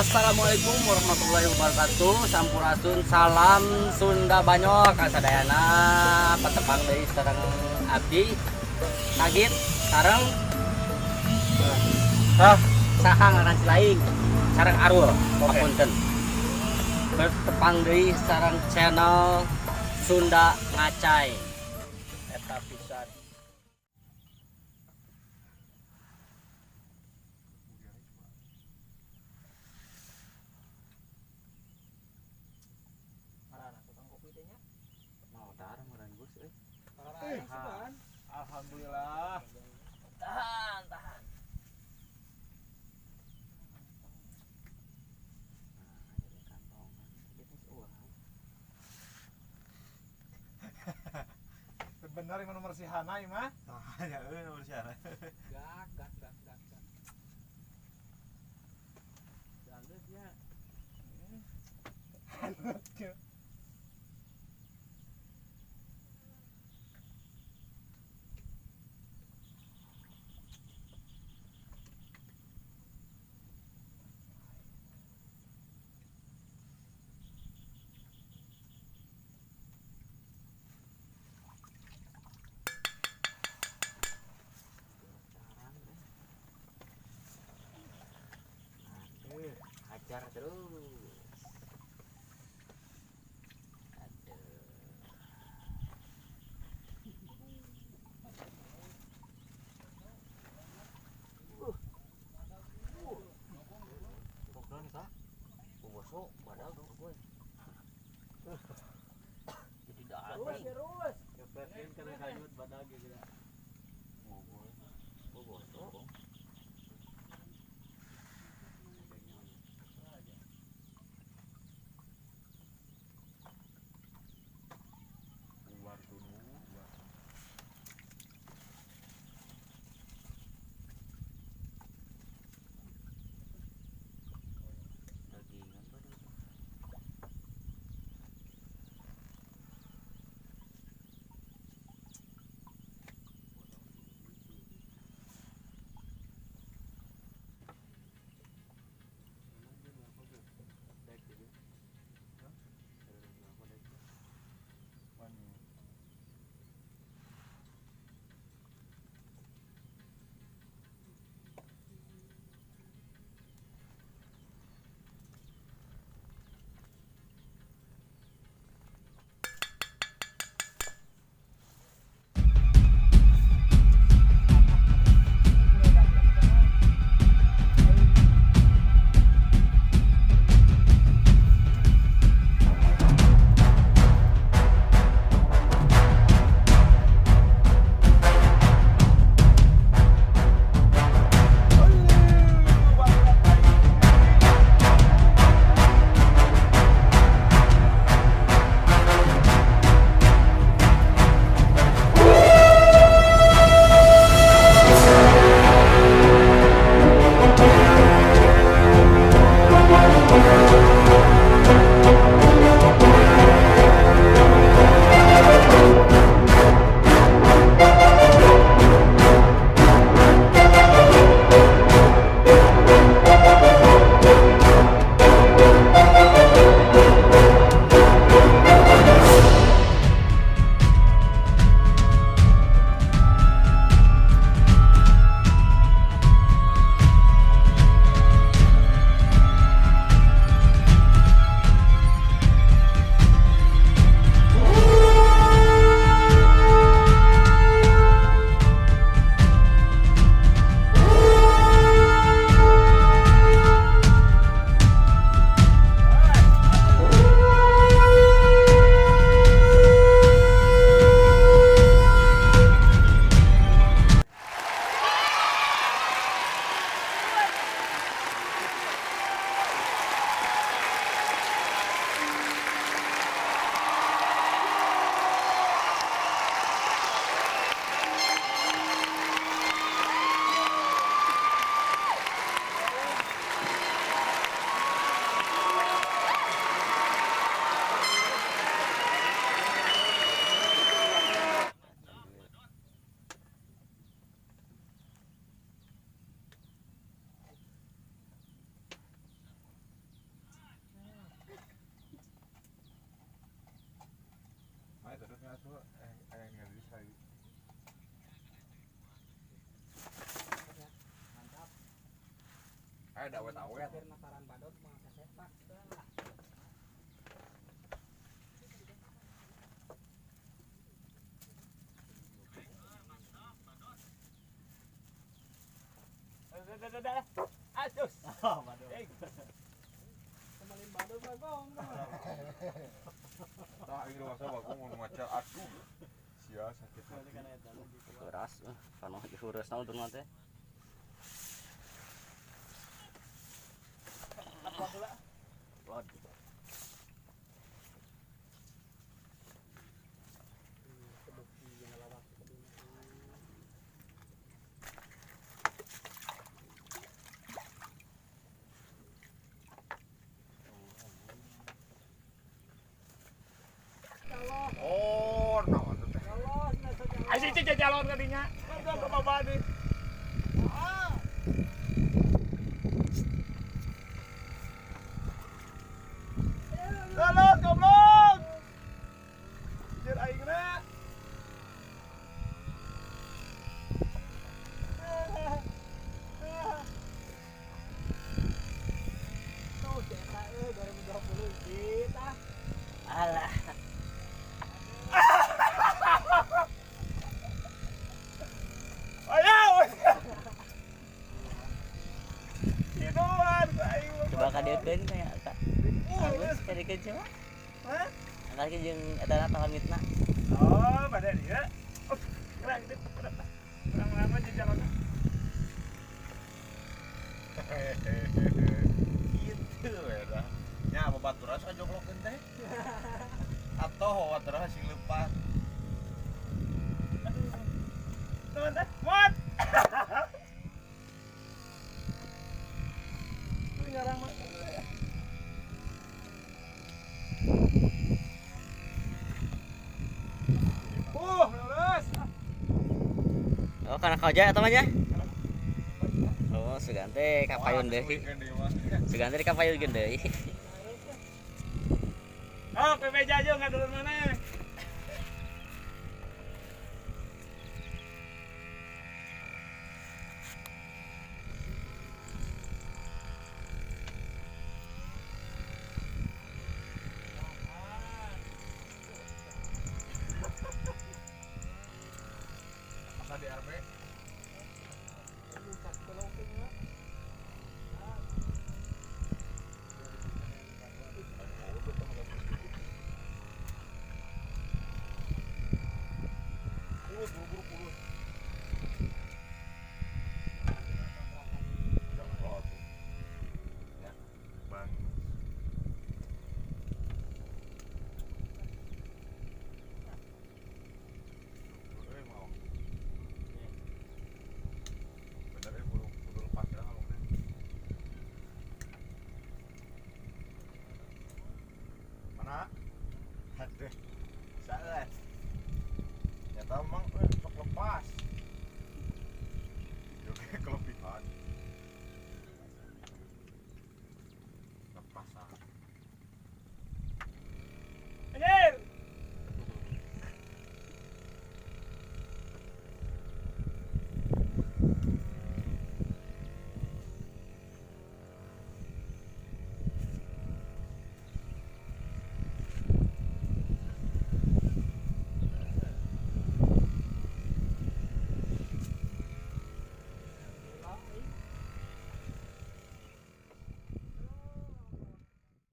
Assalamualaikum warahmatullahi wabarakatuh. Sampurasun salam Sunda Banyok kasadayana patepang deui sareng abdi Sagit sareng saha ngaran Cilaing sareng Arul papunten. Bertepang deui sareng channel Sunda Ngacai eta pisan. Alhamdulillah. Tahan. Bener yang nomor si Hana mah. Ya, nomor siapa? Gak. Lanjutnya. Anaknya. Hajar terus. Terus. Kepetin kena kanyut badag gitu. Keluar dulu. Ayo dawet-awet. Aduh. Tah ieu masa bagus mau maca atuh. Sia sakit hati. Keras, panoh diurus naon teh teh. Waduh. Oh, naon teh. Ayo sih calon kadinya. Gua ke bawah nih. Calon goblok. Jir aing na. Tuh, cetak 2020 kita. Alah. Ayo. Kinuan aing. Coba kadekeun kayak Kak. Halus kadekeun coba. Hah? Angkat ke jeung eta pamitna. Oh, pada dia. Oh, keren gitu. Kurang lama aja jalannya. Gitu ya dah. Nya babaturan sajoglokeun teh. Atoh babaturan sing leupas. Teman teh, muat. Lu ngarang mah. Lulus. Oh, kana kaja eta mah nya. Oh, sugante kapayun deui. Sugante di kapayun deui. Oh, PPJ aja nggak turun mana.